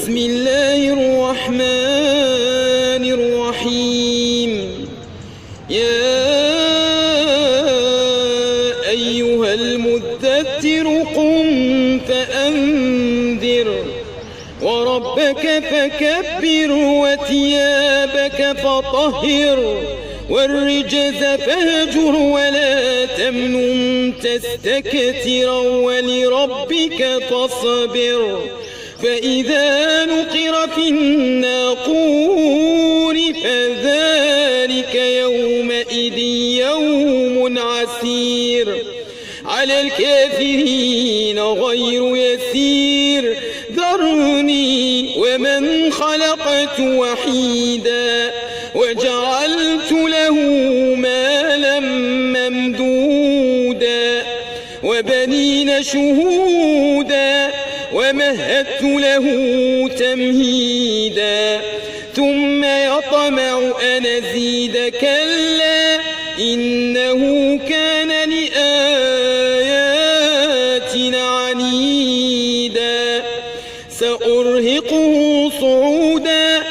بسم الله الرحمن الرحيم. يا أيها المدثر قم فأنذر وربك فكبر وثيابك فطهر والرجز فاهجر ولا تمنن تستكثر ولربك فاصبر. فإذا نقر في الناقور فذلك يومئذ يوم عسير على الكافرين غير يسير. ذرني ومن خلقت وحيدا وجعلت له مالا ممدودا وبنين شهودا ومهدت له تمهيدا ثم يطمع أن أزيد كلا إنه كان لآياتنا عنيدا. سأرهقه صعودا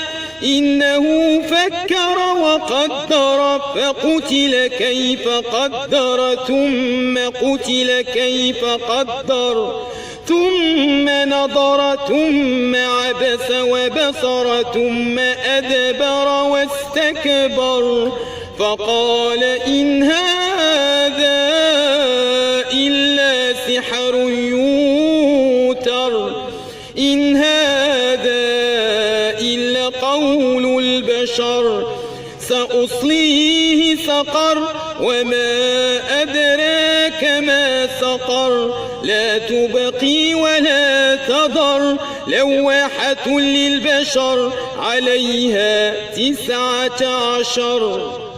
إنه فكر وقدر فقتل كيف قدر ثم قتل كيف قدر ثم نظر ثم عبس وبصر ثم أدبر واستكبر فقال إن هذا إلا سحر يؤثر إن هذا إلا قول البشر. سأصليه سقر وما أدراك ما سقر لا تبقي ولا تذر لواحة للبشر عليها 19.